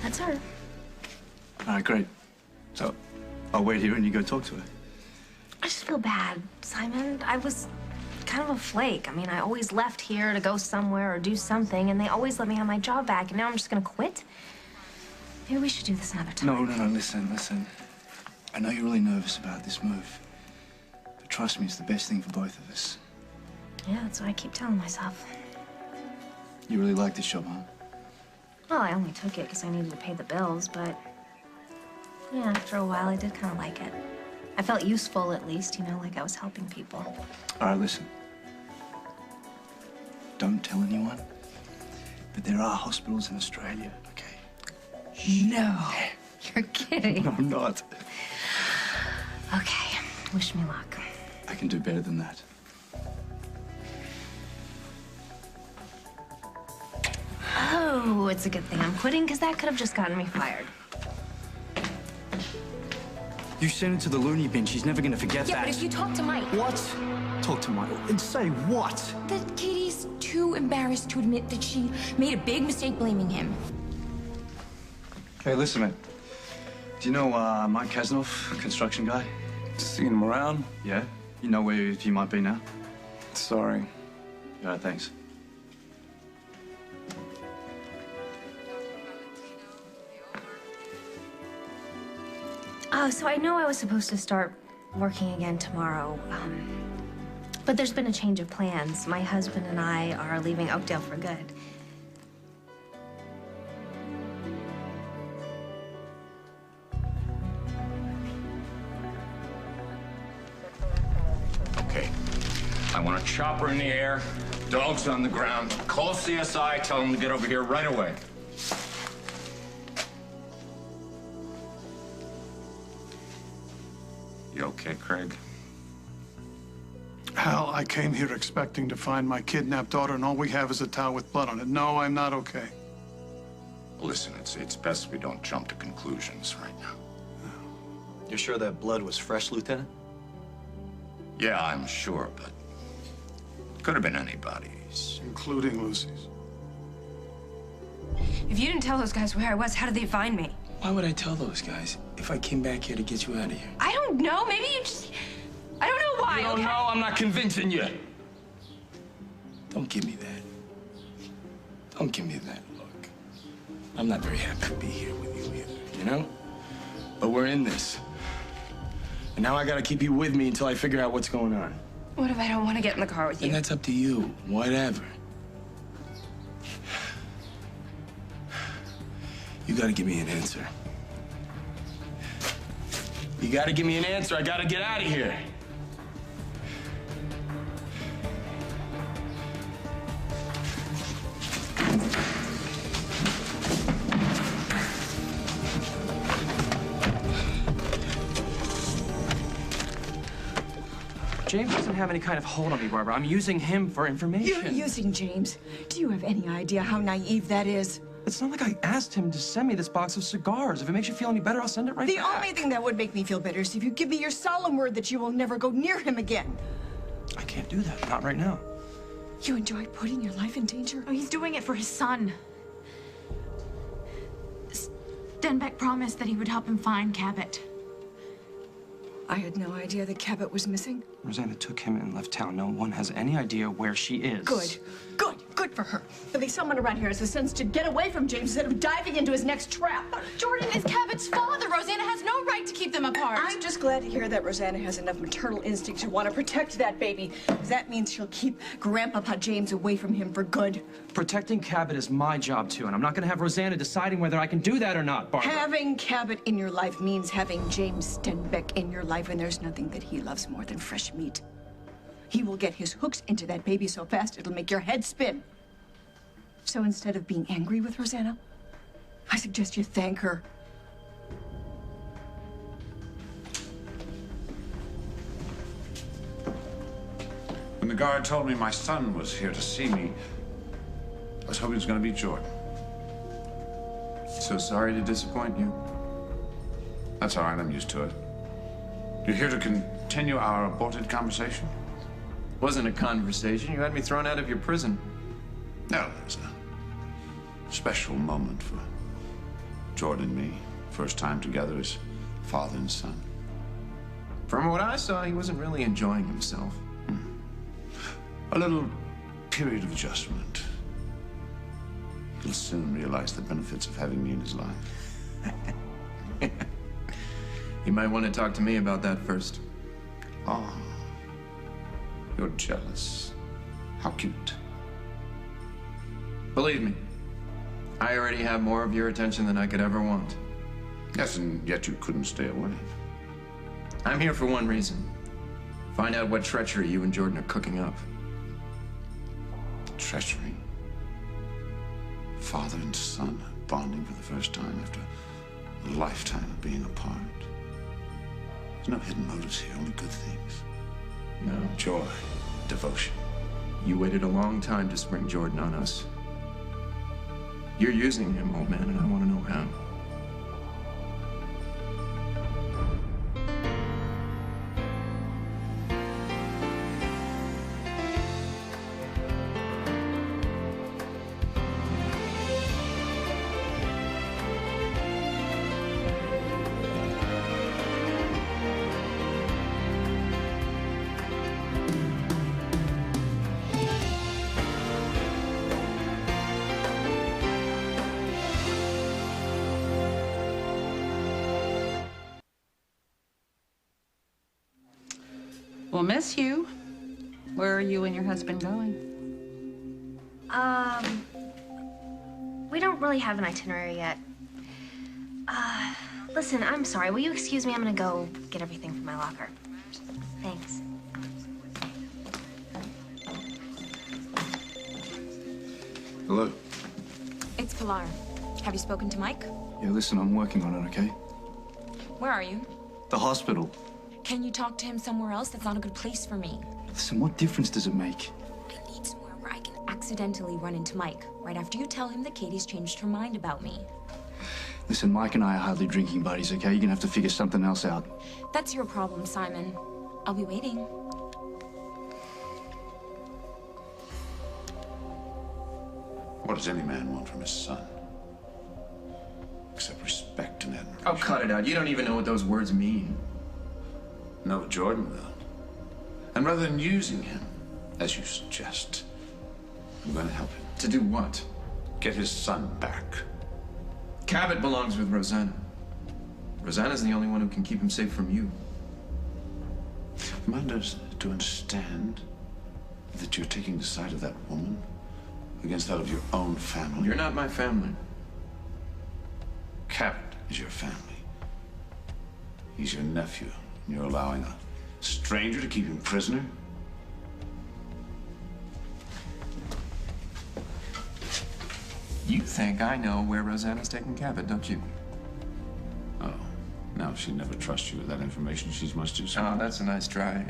That's her. All right, great. So, I'll wait here and you go talk to her. I just feel bad, Simon. I was kind of a flake. I mean, I always left here to go somewhere or do something, and they always let me have my job back, and now I'm just gonna quit? Maybe we should do this another time. No, listen. I know you're really nervous about this move. But trust me, it's the best thing for both of us. Yeah, that's what I keep telling myself. You really like this job, huh? Well, I only took it because I needed to pay the bills, but yeah, after a while, I did kind of like it. I felt useful, at least, you know, like I was helping people. All right, listen. Don't tell anyone, but there are hospitals in Australia, okay? No. You're kidding. No, I'm not. Okay, wish me luck. I can do better than that. Oh, it's a good thing I'm quitting, because that could have just gotten me fired. You sent her to the loony bin. She's never gonna forget that. Yeah, but if you talk to Mike... What? Talk to Mike. And say what? That Katie's too embarrassed to admit that she made a big mistake blaming him. Hey, listen, man. Do you know Mike Kasnoff, construction guy? Seen him around? Yeah? You know where he might be now? Sorry. All right, thanks. Oh, so I know I was supposed to start working again tomorrow, but there's been a change of plans. My husband and I are leaving Oakdale for good. Okay. I want a chopper in the air, dogs on the ground. Call CSI, tell them to get over here right away. You okay, Craig? Hal, I came here expecting to find my kidnapped daughter, and all we have is a towel with blood on it. No, I'm not okay. Listen, it's best we don't jump to conclusions right now. You're sure that blood was fresh, Lieutenant? Yeah, I'm sure, but could have been anybody's. Including Lucy's. If you didn't tell those guys where I was, how did they find me? Why would I tell those guys if I came back here to get you out of here? I don't know. Maybe you just... I don't know why, You don't okay? know? I'm not convincing you. Don't give me that. Don't give me that look. I'm not very happy to be here with you either, you know? But we're in this. And now I gotta keep you with me until I figure out what's going on. What if I don't want to get in the car with you? And that's up to you. Whatever. You gotta give me an answer. You gotta give me an answer. I gotta get out of here. James doesn't have any kind of hold on me, Barbara. I'm using him for information. You're using James. Do you have any idea how naive that is? It's not like I asked him to send me this box of cigars. If it makes you feel any better, I'll send it right back. The only thing that would make me feel better is if you give me your solemn word that you will never go near him again. I can't do that. Not right now. You enjoy putting your life in danger? Oh, he's doing it for his son. Stenbeck promised that he would help him find Cabot. I had no idea that Cabot was missing. Rosanna took him and left town. No one has any idea where she is. Good for her. At least someone around here has the sense to get away from James instead of diving into his next trap. Jordan is Cabot's father. Rosanna has no right to keep them apart. I'm just glad to hear that Rosanna has enough maternal instinct to want to protect that baby. Because that means she'll keep Grandpapa James away from him for good. Protecting Cabot is my job, too, and I'm not going to have Rosanna deciding whether I can do that or not, Barbara. Having Cabot in your life means having James Stenbeck in your life, and there's nothing that he loves more than fresh meat. He will get his hooks into that baby so fast it'll make your head spin. So instead of being angry with Rosanna, I suggest you thank her. When the guard told me my son was here to see me, I was hoping it was going to be Jordan. So sorry to disappoint you. That's all right, I'm used to it. You're here to continue our aborted conversation? Wasn't a conversation. You had me thrown out of your prison. No, there's a special moment for Jordan and me, first time together as father and son. From what I saw, he wasn't really enjoying himself. A little period of adjustment. He'll soon realize the benefits of having me in his life. You might want to talk to me about that first. Oh, you're jealous. How cute. Believe me, I already have more of your attention than I could ever want. Yes, and yet you couldn't stay away. I'm here for one reason. Find out what treachery you and Jordan are cooking up. Treachery? Father and son bonding for the first time after a lifetime of being apart. There's no hidden motives here, only good things. No. Joy, devotion. You waited a long time to spring Jordan on us. You're using him, old man, and I want to know how. We'll miss you. Where are you and your husband going? We don't really have an itinerary yet. Listen, I'm sorry. Will you excuse me? I'm gonna go get everything from my locker. Thanks. Hello. It's Pilar. Have you spoken to Mike? Yeah, listen, I'm working on it, okay? Where are you? The hospital. Can you talk to him somewhere else? That's not a good place for me. Listen, what difference does it make? I need somewhere where I can accidentally run into Mike right after you tell him that Katie's changed her mind about me. Listen, Mike and I are hardly drinking buddies, okay? You're gonna have to figure something else out. That's your problem, Simon. I'll be waiting. What does any man want from his son? Except respect and admiration. Oh, cut it out. You don't even know what those words mean. No, Jordan will. And rather than using him, as you suggest, I'm going to help him. To do what? Get his son back. Cabot belongs with Rosanna. Rosanna's the only one who can keep him safe from you. Am I to understand that you're taking the side of that woman against that of your own family? You're not my family. Cabot is your family. He's your nephew. And you're allowing a stranger to keep him prisoner? You think I know where Rosanna's taking Cabot, don't you? Oh, now if she'd never trust you with that information, she's much too smart. Oh, that's a nice try.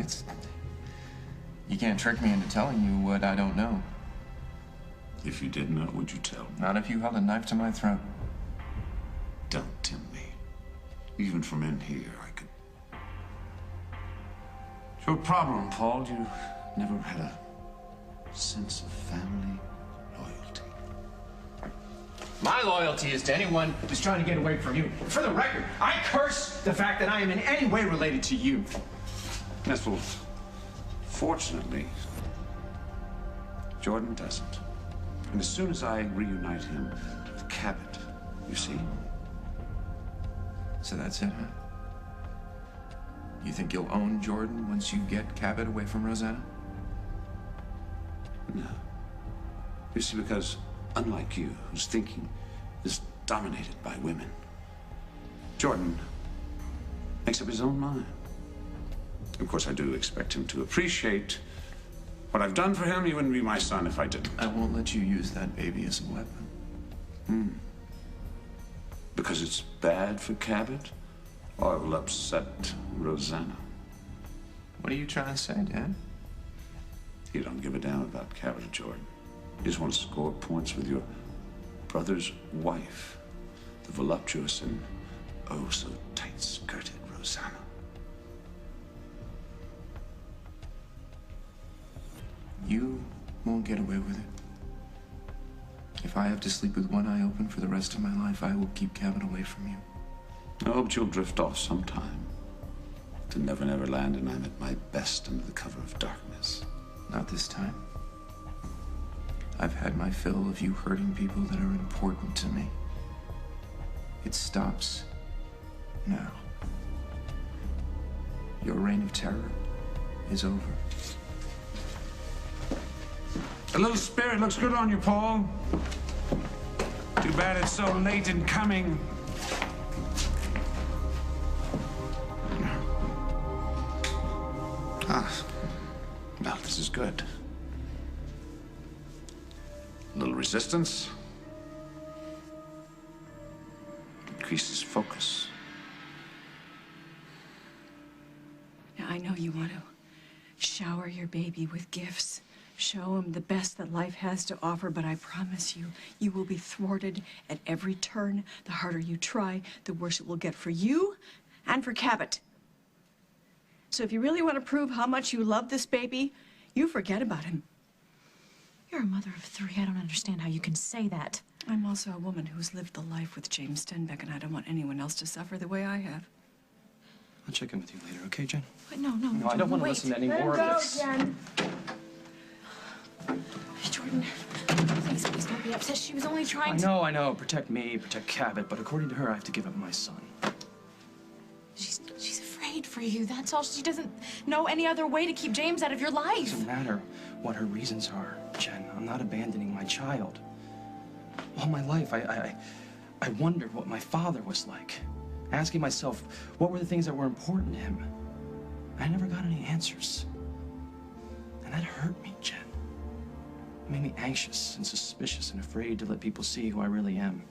You can't trick me into telling you what I don't know. If you did know, would you tell? Not if you held a knife to my throat. Don't tempt me. Even from in here, I could... It's your problem, Paul. You never had a sense of family loyalty. My loyalty is to anyone who's trying to get away from you. For the record, I curse the fact that I am in any way related to you. Yes, well, fortunately, Jordan doesn't. And as soon as I reunite him with Cabot, you see? So that's it, huh? You think you'll own Jordan once you get Cabot away from Rosanna? No. You see, because unlike you, whose thinking is dominated by women, Jordan makes up his own mind. Of course, I do expect him to appreciate what I've done for him. He wouldn't be my son if I didn't. I won't let you use that baby as a weapon. Because it's bad for Cabot? Or it will upset Rosanna? What are you trying to say, Dad? You don't give a damn about Cabot or Jordan. You just want to score points with your brother's wife, the voluptuous and oh so tight-skirted Rosanna. You won't get away with it. If I have to sleep with one eye open for the rest of my life, I will keep Cabot away from you. I hope you'll drift off sometime to Never Never Land, and I'm at my best under the cover of darkness. Not this time. I've had my fill of you hurting people that are important to me. It stops now. Your reign of terror is over. A little spirit looks good on you, Paul. Too bad it's so late in coming. Ah, well, this is good. A little resistance. Increases focus. Now, I know you want to shower your baby with gifts, show him the best that life has to offer, but I promise you, you will be thwarted at every turn. The harder you try, the worse it will get for you and for Cabot. So if you really want to prove how much you love this baby, you forget about him. You're a mother of 3. I don't understand how you can say that. I'm also a woman who's lived the life with James Stenbeck, and I don't want anyone else to suffer the way I have. I'll check in with you later, okay, Jen? Wait, no, I don't want to listen to any more of this. Jen. Jordan, please don't be upset. She was only trying to... I know. Protect me, protect Cabot, but according to her, I have to give up my son. She's afraid for you, that's all. She doesn't know any other way to keep James out of your life. It doesn't matter what her reasons are, Jen. I'm not abandoning my child. All my life, I wondered what my father was like. Asking myself, what were the things that were important to him? I never got any answers. And that hurt me, Jen. It made me anxious and suspicious and afraid to let people see who I really am.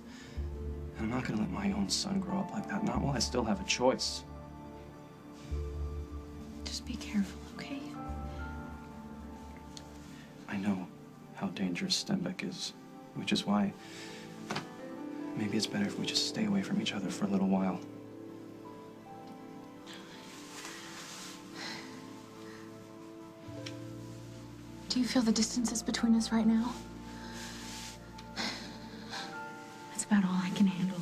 And I'm not gonna let my own son grow up like that, not while I still have a choice. Just be careful, okay? I know how dangerous Stenbeck is, which is why maybe it's better if we just stay away from each other for a little while. Do you feel the distances between us right now? That's about all I can handle.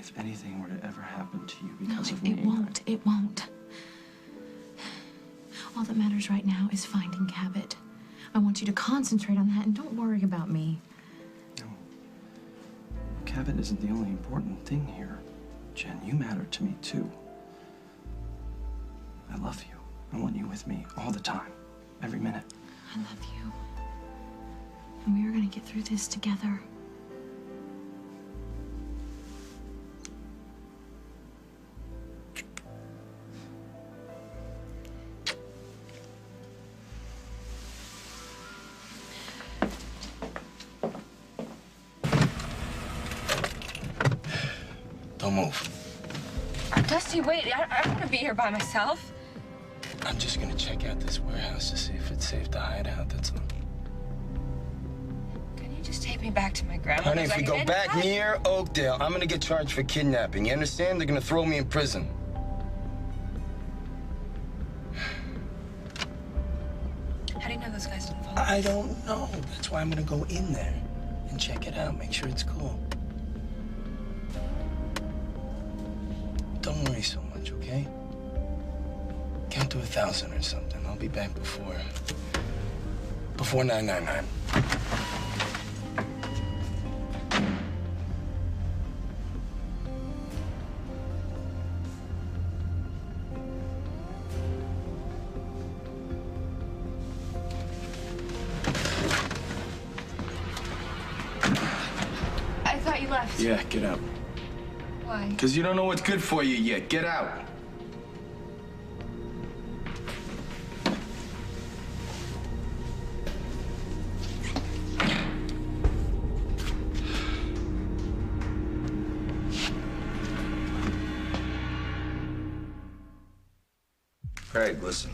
If anything were to ever happen to you because of No, me... it won't. It won't. All that matters right now is finding Cabot. I want you to concentrate on that and don't worry about me. No. Cabot isn't the only important thing here. Jen, you matter to me, too. I love you. I want you with me all the time. Every minute. I love you. And we are going to get through this together. Don't move. Dusty, wait. I don't want to be here by myself. I'm just gonna check out this warehouse to see if it's safe to hide out, that's all. Can you just take me back to my grandma's? Honey, if we go back near Oakdale, I'm gonna get charged for kidnapping. You understand? They're gonna throw me in prison. How do you know those guys didn't follow? I don't know. That's why I'm gonna go in there and check it out, make sure it's cool. Don't worry so much, okay? Count to 1,000 or something. I'll be back before 999. I thought you left. Yeah, get out. Why? Because you don't know what's good for you yet. Get out. Craig, listen.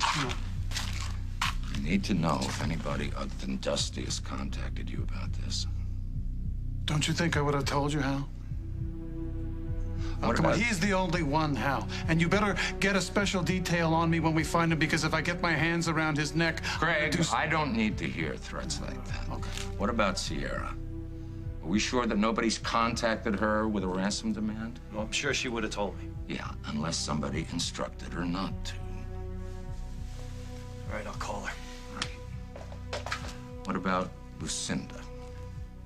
You need to know if anybody other than Dusty has contacted you about this. Don't you think I would have told you, Hal? Oh, come on, he's the only one, Hal. And you better get a special detail on me when we find him, because if I get my hands around his neck... Craig, I don't need to hear threats like that. Okay. What about Sierra? Are we sure that nobody's contacted her with a ransom demand? Well, I'm sure she would have told me. Yeah, unless somebody instructed her not to. All right, I'll call her. What about Lucinda?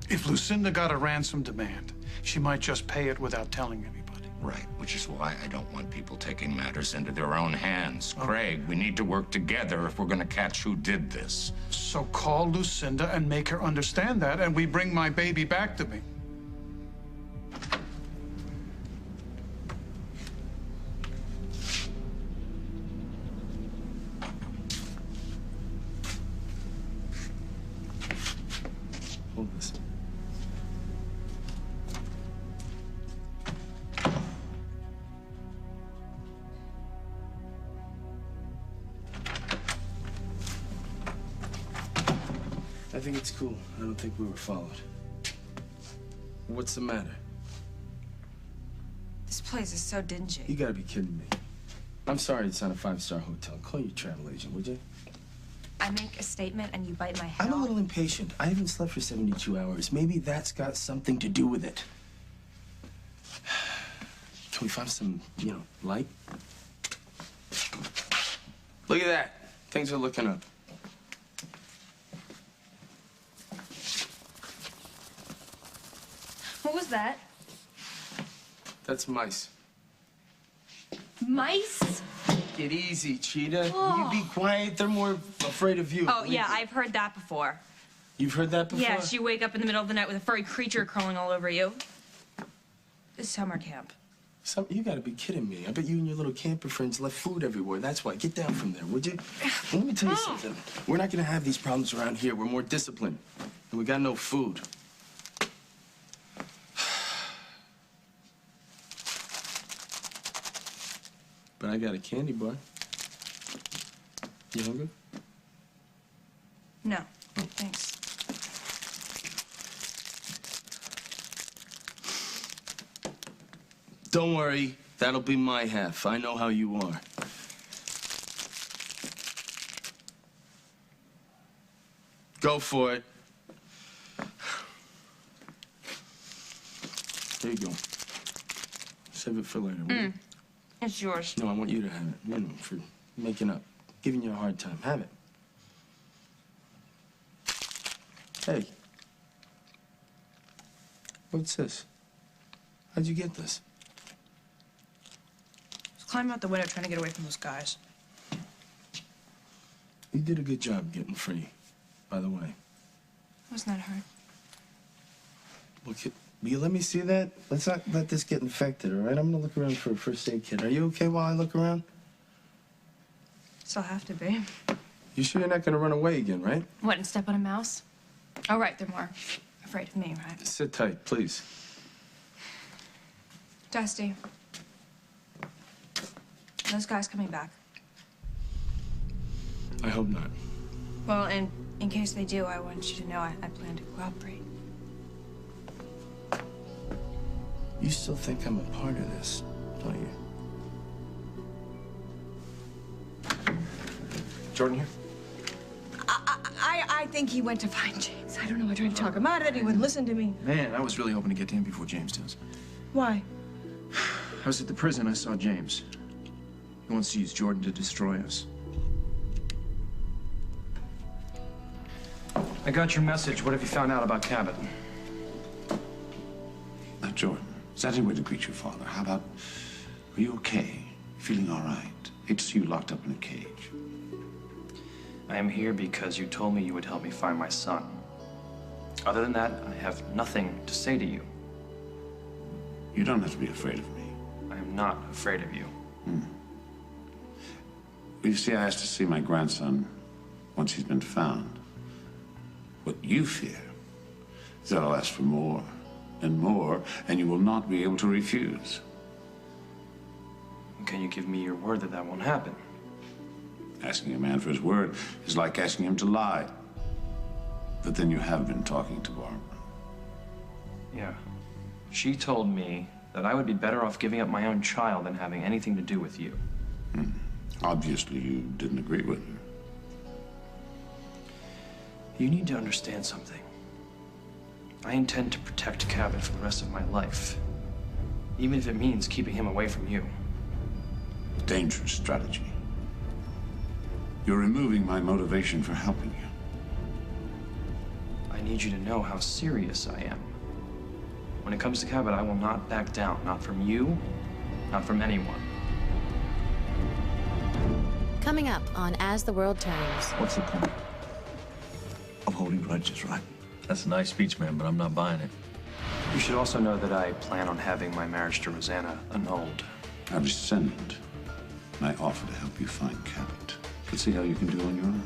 If Lucinda got a ransom demand, she might just pay it without telling anybody. Right, which is why I don't want people taking matters into their own hands. Craig, we need to work together if we're gonna catch who did this. So call Lucinda and make her understand that, and we bring my baby back to me. Hold this. I think it's cool. I don't think we were followed. What's the matter? This place is so dingy. You gotta be kidding me. I'm sorry it's not a five-star hotel. Call your travel agent, would you? I make a statement and you bite my head I'm a off. little impatient. I haven't slept for 72 hours. Maybe that's got something to do with it. Can we find some, light? Look at that. Things are looking up. What was that? That's mice. Mice? Get easy, Cheetah. Oh. You be quiet. They're more afraid of you. Oh, Believe yeah, me. I've heard that before. You've heard that before? Yes, you wake up in the middle of the night with a furry creature crawling all over you. It's summer camp. You gotta be kidding me. I bet you and your little camper friends left food everywhere. That's why. Get down from there, would you? Let me tell you something. We're not gonna have these problems around here. We're more disciplined. And we got no food. But I got a candy bar. You hungry? No, thanks. Don't worry. That'll be my half. I know how you are. Go for it. There you go. Save it for later, will you? It's yours. No, I want you to have it, for making up. Giving you a hard time. Have it. Hey. What's this? How'd you get this? Just climb out the window trying to get away from those guys. You did a good job getting free, by the way. Wasn't that hard? Look, will you let me see that? Let's not let this get infected, all right? I'm gonna look around for a first aid kit. Are you okay while I look around? Still have to be. You sure you're not gonna run away again, right? What, and step on a mouse? Oh, right, they're more afraid of me, right? Sit tight, please. Dusty. Those guys coming back. I hope not. Well, in case they do, I want you to know I plan to cooperate. You still think I'm a part of this, don't you? Jordan here? I think he went to find James. I don't know. I tried to talk him out of it. He wouldn't listen to me. Man, I was really hoping to get to him before James does. Why? I was at the prison. I saw James. He wants to use Jordan to destroy us. I got your message. What have you found out about Cabot? Now, Jordan, is that any way to greet your father? How about, are you okay? Feeling all right? Hate to see you locked up in a cage. I am here because you told me you would help me find my son. Other than that, I have nothing to say to you. You don't have to be afraid of me. I am not afraid of you. You see, I asked to see my grandson once he's been found. What you fear is that I'll ask for more and more, and you will not be able to refuse. Can you give me your word that that won't happen? Asking a man for his word is like asking him to lie. But then you have been talking to Barbara. Yeah. She told me that I would be better off giving up my own child than having anything to do with you. Obviously, you didn't agree with her. You need to understand something. I intend to protect Cabot for the rest of my life, even if it means keeping him away from you. Dangerous strategy. You're removing my motivation for helping you. I need you to know how serious I am. When it comes to Cabot, I will not back down. Not from you, not from anyone. Coming up on As the World Turns. What's the point of holding grudges, right? That's a nice speech, man, but I'm not buying it. You should also know that I plan on having my marriage to Rosanna annulled. I rescind my offer to help you find Cabot. Let's see how you can do on your own.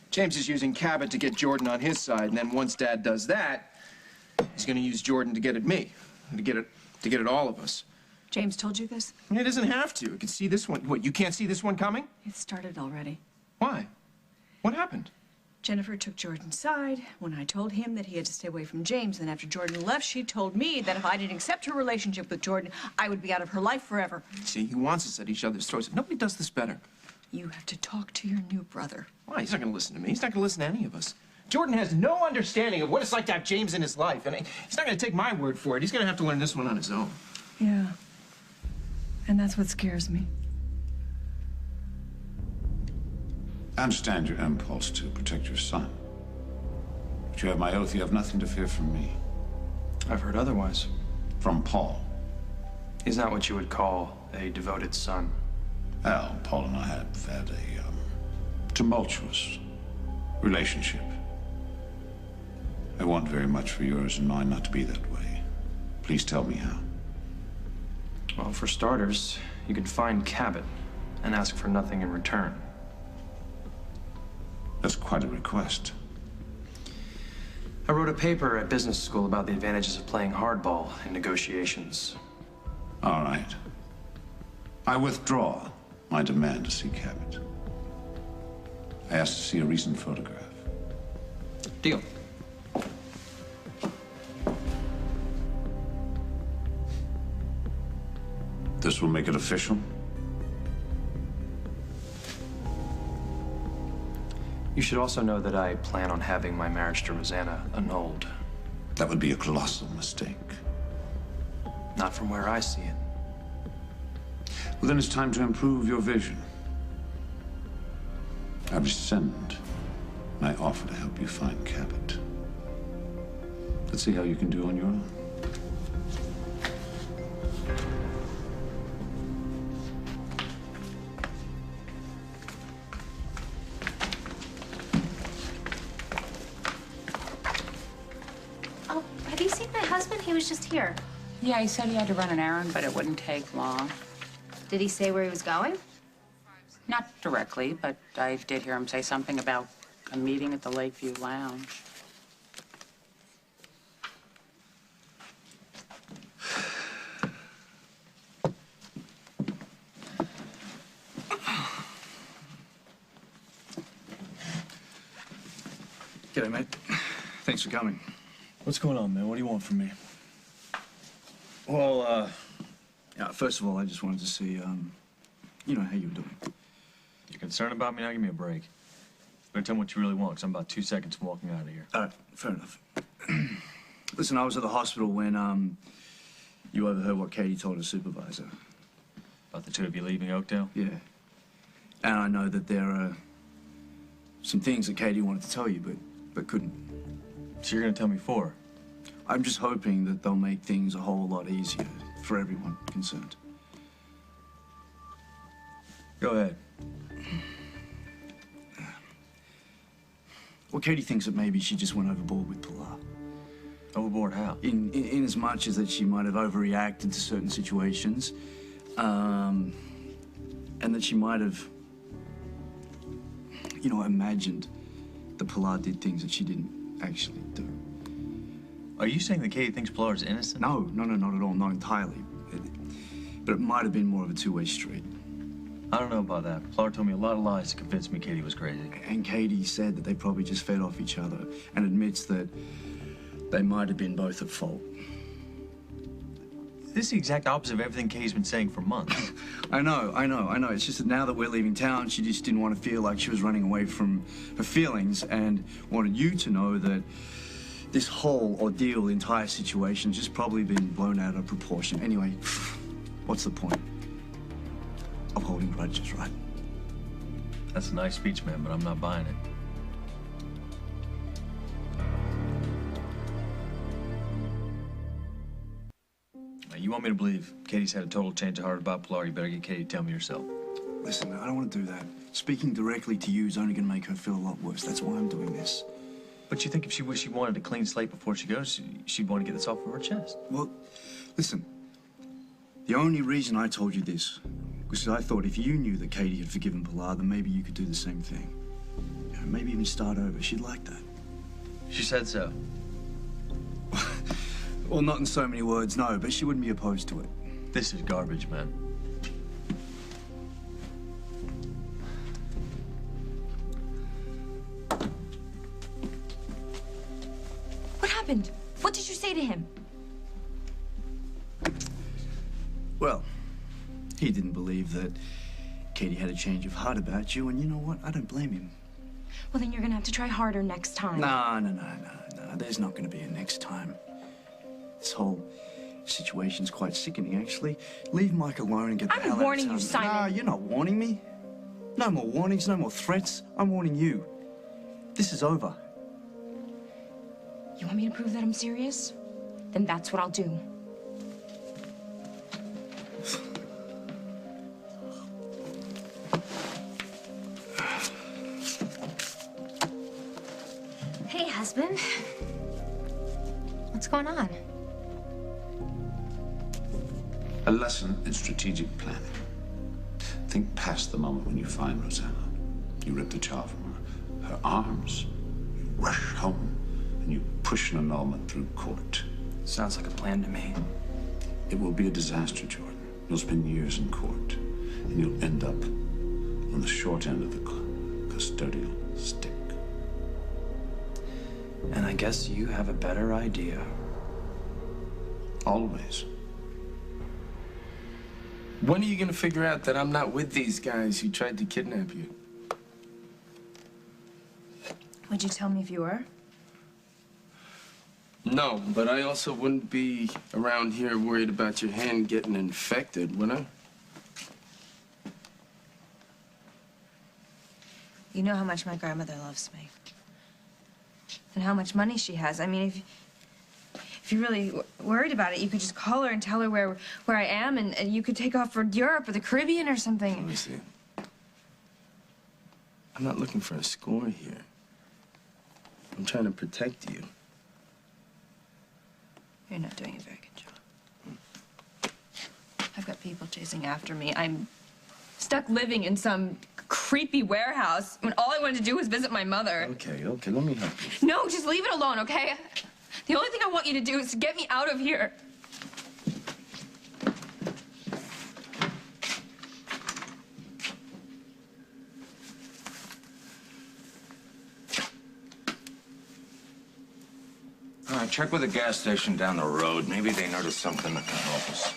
James is using Cabot to get Jordan on his side, and then once Dad does that, he's going to use Jordan to get at me, to get at all of us. James told you this? I mean, it doesn't have to. It can see this one. What, you can't see this one coming? It started already. Why? What happened? Jennifer took Jordan's side when I told him that he had to stay away from James. Then after Jordan left, she told me that if I didn't accept her relationship with Jordan, I would be out of her life forever. See, he wants us at each other's throats. Nobody does this better. You have to talk to your new brother. Why? He's not going to listen to me. He's not going to listen to any of us. Jordan has no understanding of what it's like to have James in his life. And he's not going to take my word for it. He's going to have to learn this one on his own. Yeah. And that's what scares me. I understand your impulse to protect your son. But you have my oath you have nothing to fear from me. I've heard otherwise. From Paul. He's not what you would call a devoted son. Well, Paul and I have had a tumultuous relationship. I want very much for yours and mine not to be that way. Please tell me how. Well, for starters, you can find Cabot and ask for nothing in return. That's quite a request. I wrote a paper at business school about the advantages of playing hardball in negotiations. All right. I withdraw my demand to see Cabot. I asked to see a recent photograph. Deal. This will make it official. You should also know that I plan on having my marriage to Rosanna annulled. That would be a colossal mistake. Not from where I see it. Well, then it's time to improve your vision. I rescind my offer to help you find Cabot. Let's see how you can do on your own. Oh, have you seen my husband? He was just here. Yeah, he said he had to run an errand, but it wouldn't take long. Did he say where he was going? Not directly, but I did hear him say something about a meeting at the Lakeview Lounge. G'day, mate. Thanks for coming. What's going on, man? What do you want from me? Well, yeah, first of all, I just wanted to see, you know, how you were doing. You're concerned about me? Now give me a break. Better tell me what you really want, because I'm about 2 seconds from walking out of here. All right, fair enough. Listen, I was at the hospital when, you overheard what Katie told her supervisor. About the two of you leaving Oakdale? Yeah. And I know that there are some things that Katie wanted to tell you, but couldn't. So you're gonna tell me 4? I'm just hoping that they'll make things a whole lot easier for everyone concerned. Go ahead. Well, Katie thinks that maybe she just went overboard with Pilar. Overboard how? In as much as that she might have overreacted to certain situations, and that she might have, you know, imagined that Pilar did things that she didn't actually do. Are you saying that Katie thinks Pilar's innocent? No, not at all. Not entirely. But it might have been more of a two-way street. I don't know about that. Pilar told me a lot of lies to convince me Katie was crazy. And Katie said that they probably just fed off each other and admits that they might have been both at fault. This is the exact opposite of everything Katie's been saying for months. I know. It's just that now that we're leaving town, she just didn't want to feel like she was running away from her feelings and wanted you to know that this whole ordeal, the entire situation, just probably been blown out of proportion. Anyway, what's the point of holding grudges, right? That's a nice speech, man, but I'm not buying it. You want me to believe Katie's had a total change of heart about Pilar, you better get Katie to tell me yourself. Listen, I don't want to do that. Speaking directly to you is only going to make her feel a lot worse. That's why I'm doing this. But you think if she wanted a clean slate before she goes, she'd want to get this off of her chest? Well, listen. The only reason I told you this was because I thought if you knew that Katie had forgiven Pilar, then maybe you could do the same thing. You know, maybe even start over. She'd like that. She said so. Well, not in so many words, no, but she wouldn't be opposed to it. This is garbage, man. What happened? What did you say to him? Well, he didn't believe that Katie had a change of heart about you, and you know what? I don't blame him. Well, then you're gonna have to try harder next time. No. There's not going to be a next time. This whole situation's quite sickening, actually. Leave Mike alone and get the hell out of town. I'm warning you, Simon. Nah, you're not warning me. No more warnings, no more threats. I'm warning you. This is over. You want me to prove that I'm serious? Then that's what I'll do. Hey, husband. What's going on? A lesson in strategic planning. Think past the moment when you find Rosanna. You rip the child from her arms, you rush home, and you push an annulment through court. Sounds like a plan to me. It will be a disaster, Jordan. You'll spend years in court, and you'll end up on the short end of the custodial stick. And I guess you have a better idea. Always. When are you gonna figure out that I'm not with these guys who tried to kidnap you? Would you tell me if you were? No, but I also wouldn't be around here worried about your hand getting infected, would I? You know how much my grandmother loves me. And how much money she has. I mean, if you're really worried about it, you could just call her and tell her where I am, and you could take off for Europe or the Caribbean or something. Let me see. I'm not looking for a score here. I'm trying to protect you. You're not doing a very good job. I've got people chasing after me. I'm stuck living in some creepy warehouse when all I wanted to do was visit my mother. Okay, let me help you. No, just leave it alone, okay? The only thing I want you to do is to get me out of here. All right, check with the gas station down the road. Maybe they noticed something that can help us.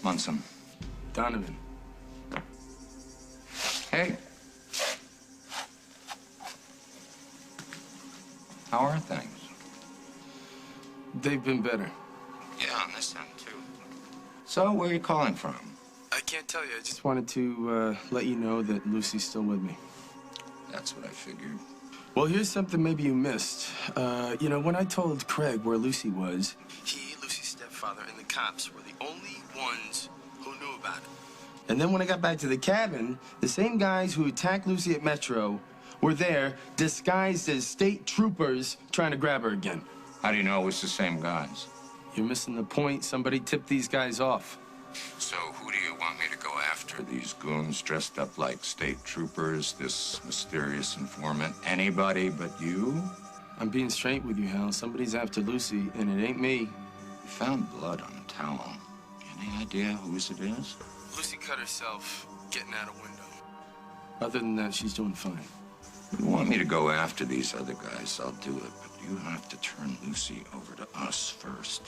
Munson. Donovan. Hey. How are things? They've been better. Yeah, on this end, too. So, where are you calling from? I can't tell you. I just wanted to let you know that Lucy's still with me. That's what I figured. Well, here's something maybe you missed. You know, when I told Craig where Lucy was, he, Lucy's stepfather, and the cops were the only ones who knew about it. And then when I got back to the cabin, the same guys who attacked Lucy at Metro were there, disguised as state troopers, trying to grab her again. How do you know it was the same guys? You're missing the point. Somebody tipped these guys off. So who do you want me to go after? These goons dressed up like state troopers, this mysterious informant, anybody but you? I'm being straight with you, Hal. Somebody's after Lucy, and it ain't me. Found blood on a towel. Any idea whose it is? Lucy cut herself getting out a window. Other than that, she's doing fine. If you want me to go after these other guys, I'll do it. But you have to turn Lucy over to us first.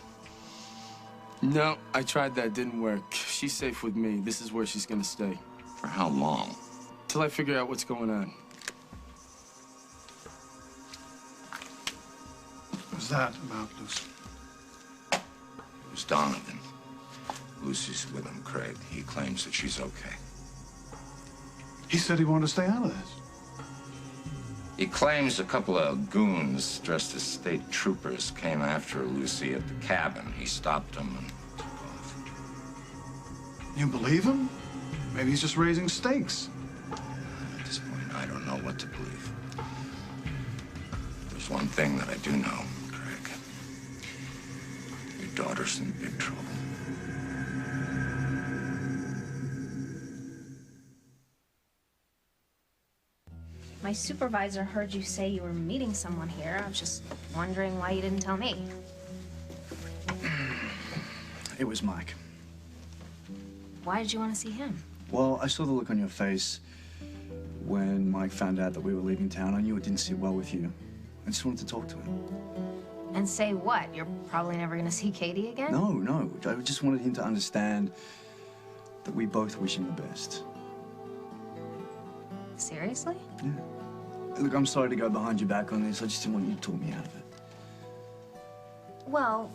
No, I tried that. Didn't work. She's safe with me. This is where she's gonna stay. For how long? Till I figure out what's going on. What's that about Lucy? It was Donovan. Lucy's with him, Craig. He claims that she's okay. He said he wanted to stay out of this. He claims a couple of goons dressed as state troopers came after Lucy at the cabin. He stopped them and took off. You believe him? Maybe he's just raising stakes. At this point, I don't know what to believe. There's one thing that I do know, Craig. Your daughter's in big trouble. My supervisor heard you say you were meeting someone here. I was just wondering why you didn't tell me. It was Mike. Why did you want to see him? Well, I saw the look on your face when Mike found out that we were leaving town. I knew it didn't sit well with you. I just wanted to talk to him. And say what? You're probably never going to see Katie again? No. I just wanted him to understand that we both wish him the best. Seriously? Yeah. Look, I'm sorry to go behind your back on this. I just didn't want you to talk me out of it. Well,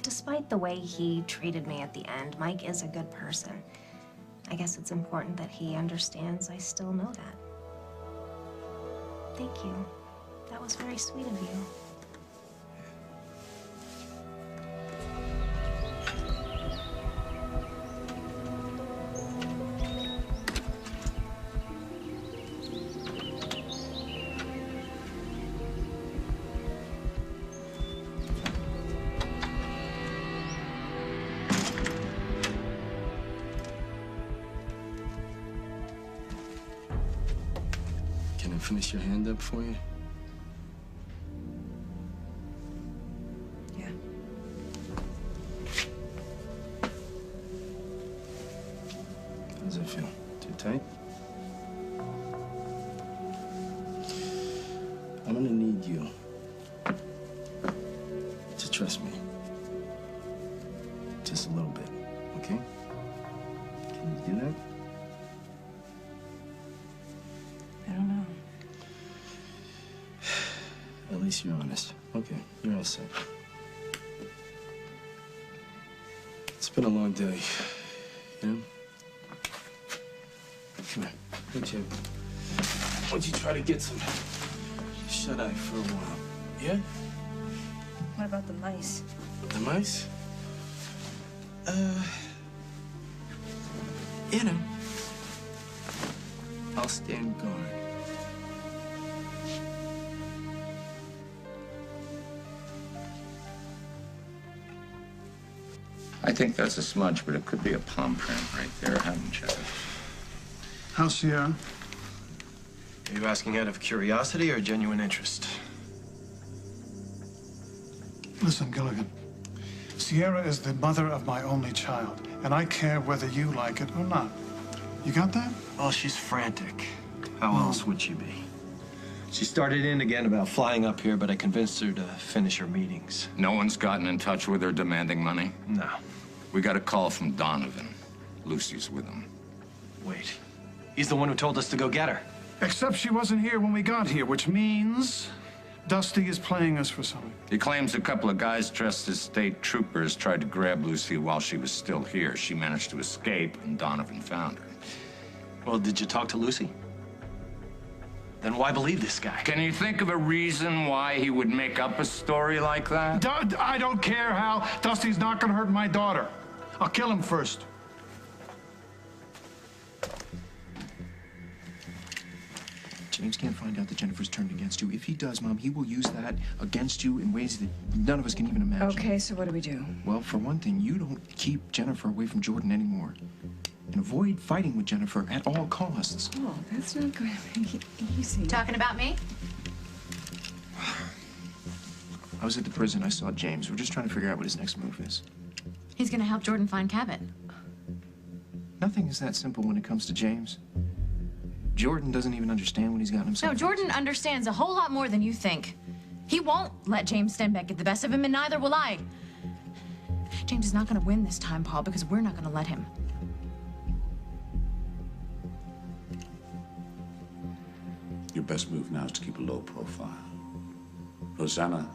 despite the way he treated me at the end, Mike is a good person. I guess it's important that he understands I still know that. Thank you. That was very sweet of you. Can I finish your hand up for you? Yeah. How does it feel? Too tight? I'm gonna need you to trust me. Just a little bit, okay? Can you do that? I don't know. At least you're honest. Okay, you're all set. It's been a long day, you know? Come here. Why don't you try to get some shut-eye for a while, yeah? What about the mice? The mice? You know, I'll stand guard. I think that's a smudge, but it could be a palm print right there. Have him check it. How's Sierra? Are you asking out of curiosity or genuine interest? Listen, Gilligan. Sierra is the mother of my only child, and I care whether you like it or not. You got that? Well, she's frantic. How else would she be? She started in again about flying up here, but I convinced her to finish her meetings. No one's gotten in touch with her demanding money? No. We got a call from Donovan. Lucy's with him. Wait. He's the one who told us to go get her. Except she wasn't here when we got here, which means Dusty is playing us for something. He claims a couple of guys dressed as state troopers tried to grab Lucy while she was still here. She managed to escape, and Donovan found her. Well, did you talk to Lucy? Then why believe this guy? Can you think of a reason why he would make up a story like that? I don't care, Hal. Dusty's not gonna hurt my daughter. I'll kill him first. James can't find out that Jennifer's turned against you. If he does, Mom, he will use that against you in ways that none of us can even imagine. Okay, so what do we do? Well, for one thing, you don't keep Jennifer away from Jordan anymore. And avoid fighting with Jennifer at all costs. Oh, that's not going to be easy. Talking about me? I was at the prison. I saw James. We're just trying to figure out what his next move is. He's gonna help Jordan find Cabot. Nothing is that simple when it comes to James. Jordan doesn't even understand what he's gotten himself No, Jordan understands a whole lot more than you think. He won't let James Stenbeck get the best of him, and neither will I. James is not gonna win this time, Paul, because we're not gonna let him. Your best move now is to keep a low profile. Rosanna,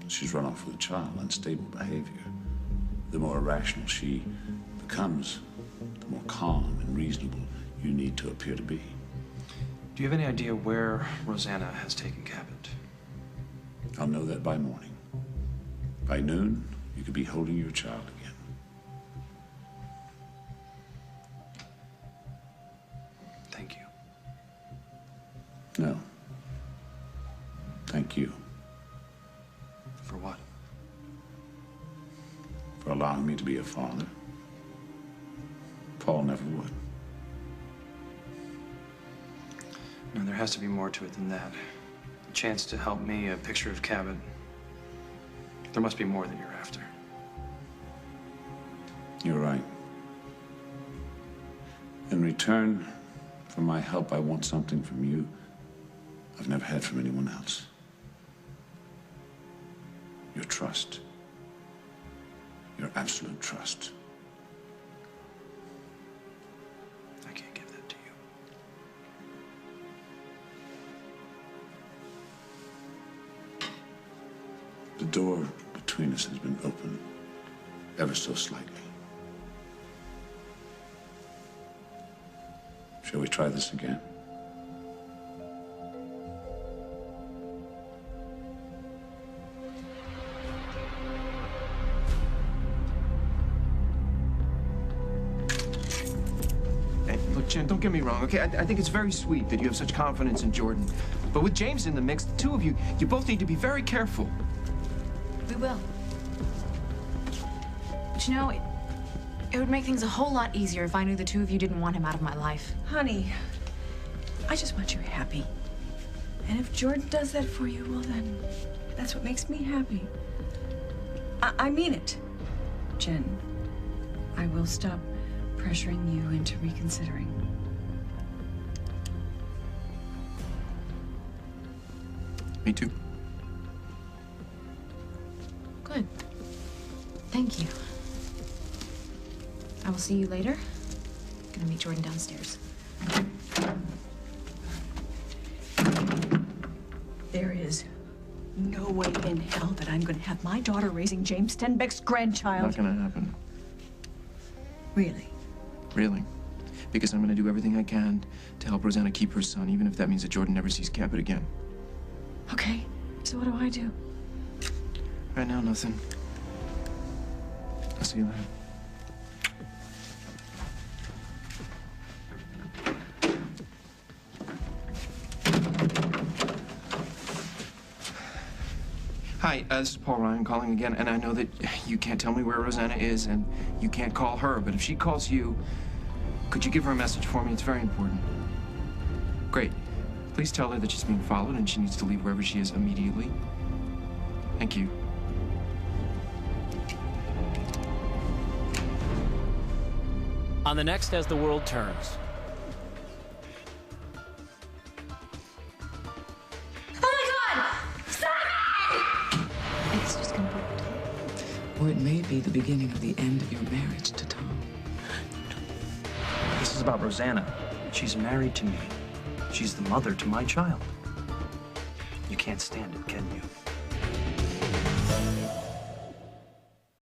she's run off with a child, unstable behavior. The more irrational she becomes, the more calm and reasonable you need to appear to be. Do you have any idea where Rosanna has taken Cabot? I'll know that by morning. By noon, you could be holding your child again. Thank you. No. Thank you. For what? For allowing me to be a father. Paul never would. No, there has to be more to it than that. A chance to help me, a picture of Cabot. There must be more than you're after. You're right. In return for my help, I want something from you I've never had from anyone else. Your trust. Your absolute trust. I can't give that to you. The door between us has been open ever so slightly. Shall we try this again? Hey, look, Jen, don't get me wrong, okay? I think it's very sweet that you have such confidence in Jordan. But with James in the mix, the two of you, you both need to be very careful. We will. But you know, it would make things a whole lot easier if I knew the two of you didn't want him out of my life. Honey, I just want you happy. And if Jordan does that for you, well then, that's what makes me happy. I mean it. Jen, I will stop pressuring you into reconsidering. Me too. Good. Thank you. I will see you later. Gonna meet Jordan downstairs. There is no way in hell that I'm going to have my daughter raising James Stenbeck's grandchild. Not gonna happen. Really? Really. Because I'm gonna do everything I can to help Rosanna keep her son, even if that means that Jordan never sees Cabot again. Okay, so what do I do? Right now, nothing. I'll see you later. Hi, this is Paul Ryan calling again, and I know that you can't tell me where Rosanna is, and you can't call her, but if she calls you, could you give her a message for me? It's very important. Great. Please tell her that she's being followed and she needs to leave wherever she is immediately. Thank you. On the next As the World Turns. It's just gonna be Or it may be the beginning of the end of your marriage to Tom. This is about Rosanna. She's married to me. She's the mother to my child. You can't stand it, can you?